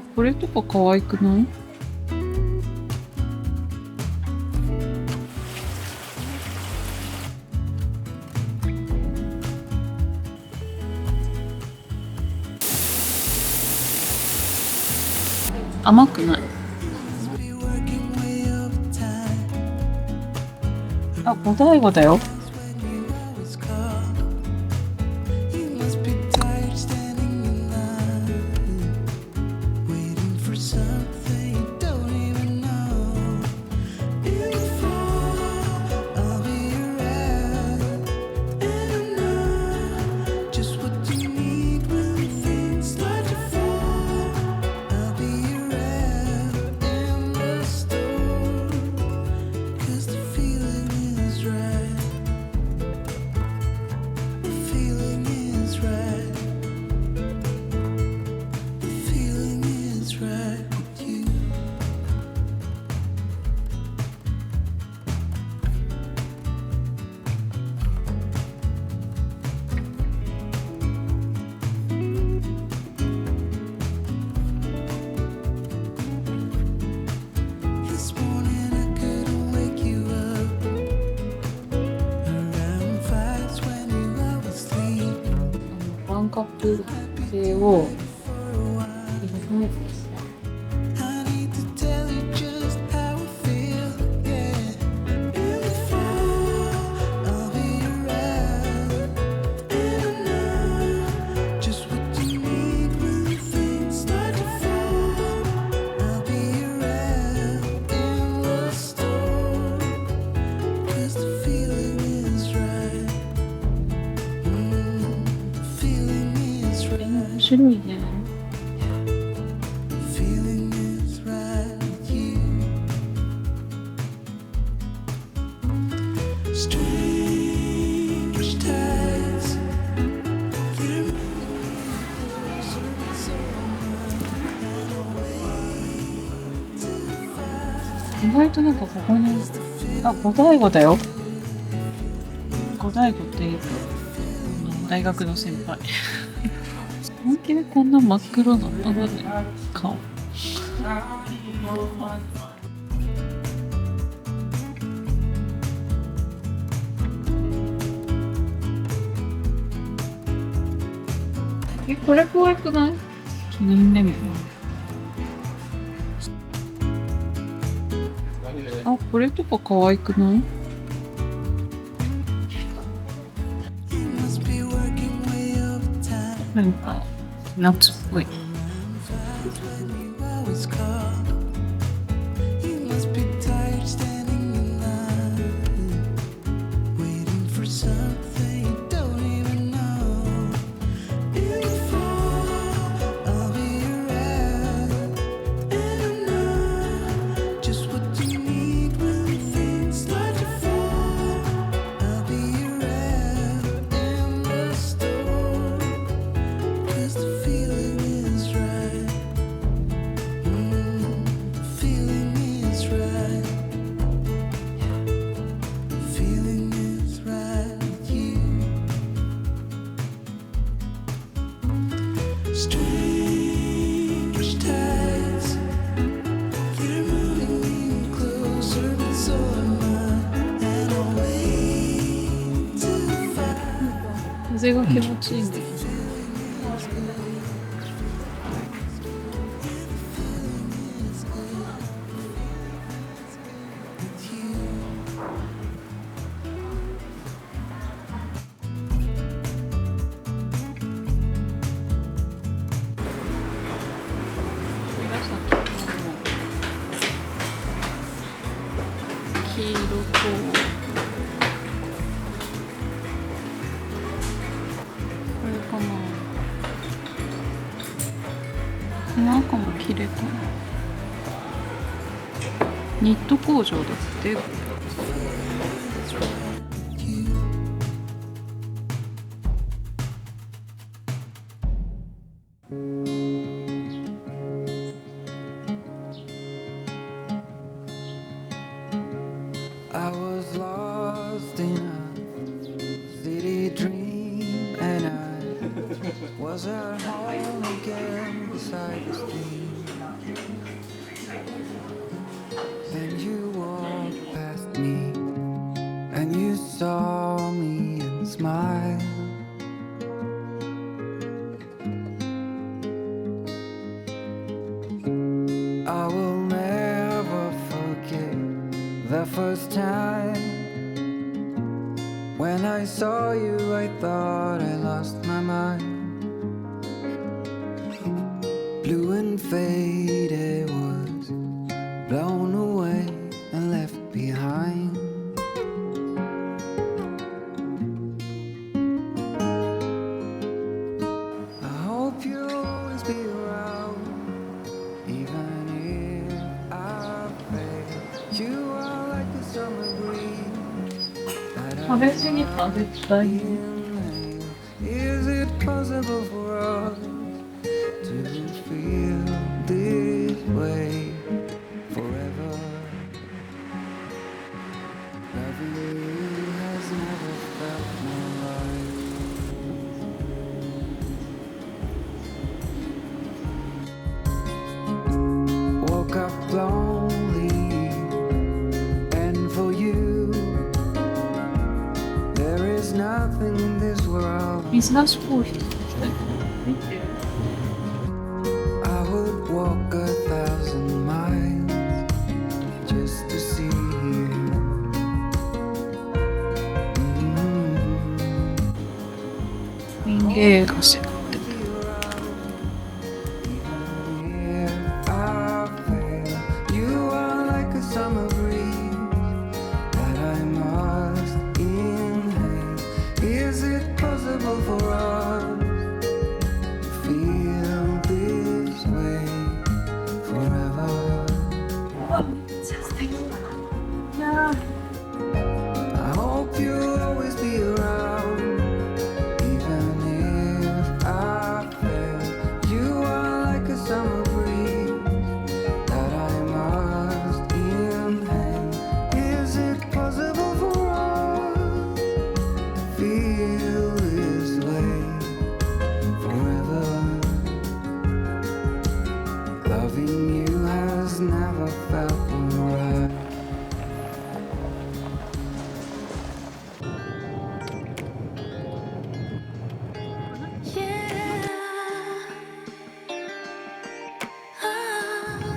あ、これとか可愛くない？甘くない。あ、五醍醐だよ。ワンカップ系を入れないです。面白いね。意外となんかここに、あ、五醍醐だよ。五醍醐っていうと大学の先輩。本気でこんな真っ黒なのね、顔。これ可愛くない？記念レモン。あ、これとか可愛くない？なんか夏っぽい。風が気持ちいいんだよ。黄色とこの赤も綺麗かな。ニット工場だって。I was lost in a city dream and I was at home again beside the stream. I will never forget the first time when I saw you. I thought I lost my mind. Blue and faded was blown away and left behind. I hope you'll always be around, even if I fail. You are like a summer breeze that 食べ過ぎた絶対に。 Is it possible for us to feel this way forever? Loving you has never felt more right. Woke up lonely, and for you, there is nothing in this world. 水出しコーヒー。見て。I would walk 1,000 miles just to see you. Mm-hmm. 民芸菓子。 Even if I fail, you are like a summer breeze that I must inhale. Is it possible for us to feel this way forever? いや I hope you'll always be around, even if I fail. You are like a summer breeze that I must inhale. Is it possible for us to feel this way forever? Loving you has never felt more right.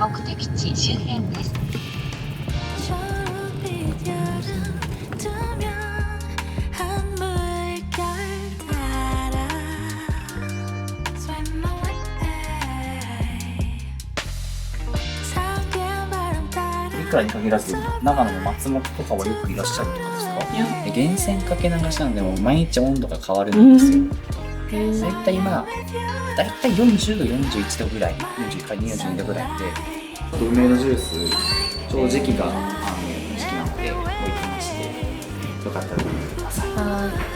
目的地周辺です。いくらに限らず長野の松本とかはよくいらっしゃるとかですか？いやで源泉かけ流しなんでもう毎日温度が変わるんですよ。だいたい今40度41度ぐらい、41から22度ぐらいで、梅のジュースちょうど時期が時期なので置いてまして、よかったら飲んでください。はい。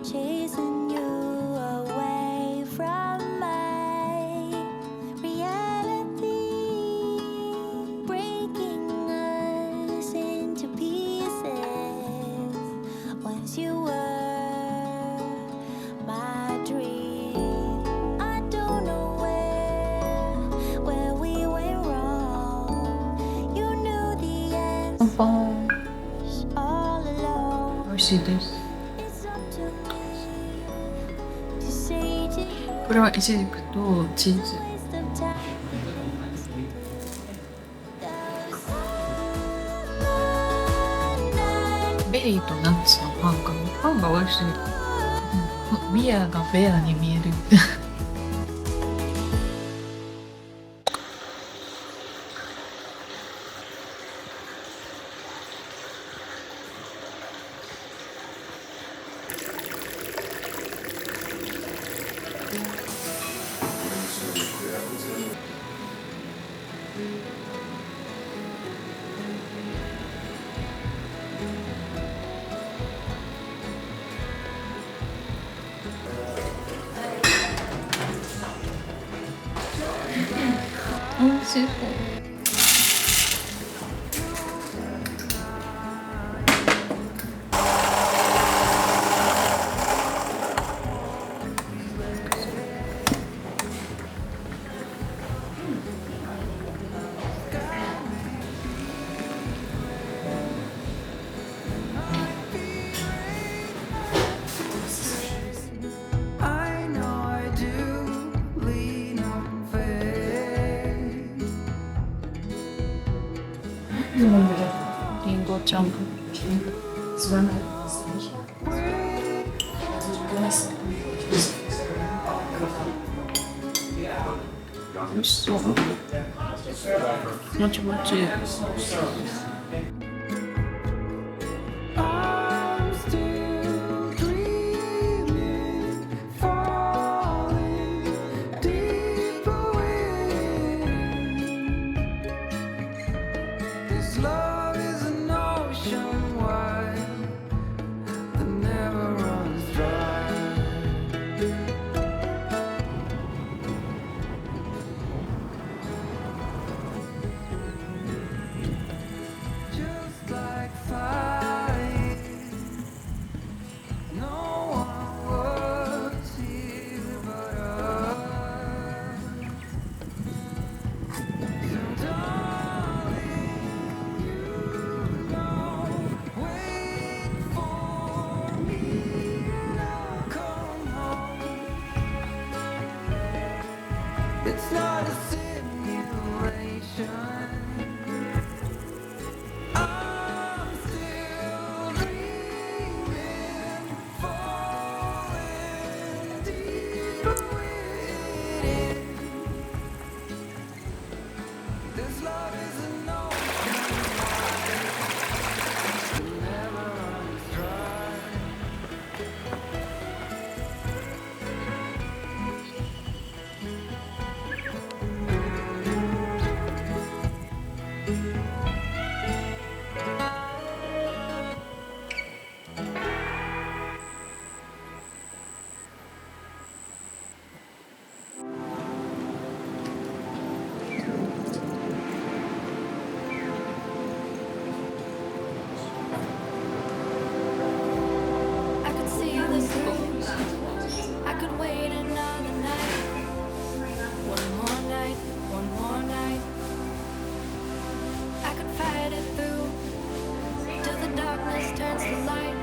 Chasing you away from me. パン美味しいです。これはイチジクとチーズ。ベリーとナッツのパンかな。パンが美味しい。ビアがベアに見える。美味しそう。I know I do lean on faith. リンゴちゃんぽん。美味しそう。もちもち。I'm still dreaming, falling deeper in. This love is an ocean wide that never runs dry. Just like fire, no one was here but us. So darling, you don't wait for me to come home. It's not a simulation. I'm still dreaming, falling deeper within. This love is an ocean wide, it never runs dry. I could see the sun. I could wait another night. One more night, one more night. I could fight it through till the darkness turns to light.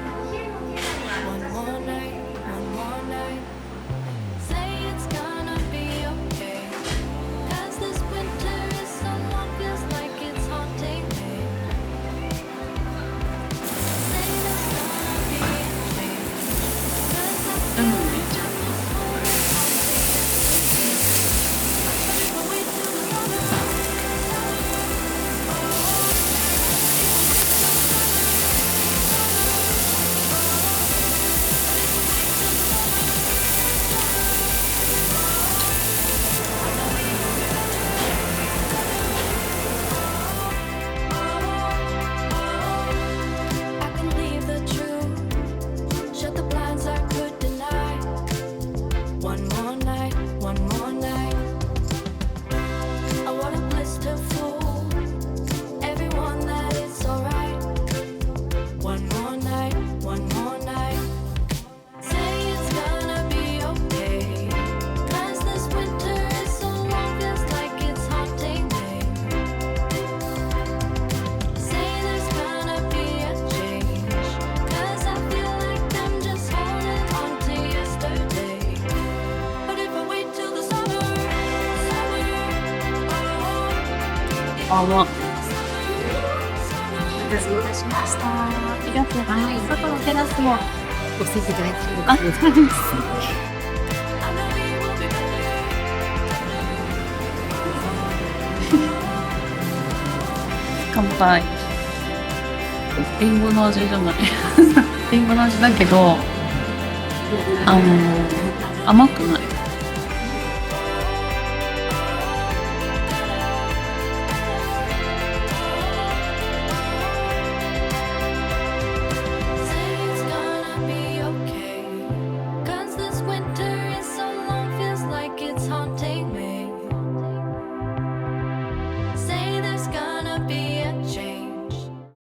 One more night, one more night. Say it's gonna be okay. 'Cause this winter is so long, feels like it's haunting me. Say there's gonna be a change. 'Cause I なのでじゃあ can't wait till the other あ、まあ、お待たせいたしました。ありがとうございます。外のテラスもご席いただいてよかったです。乾杯。リンゴの味じゃない。リンゴの味だけど、甘くない。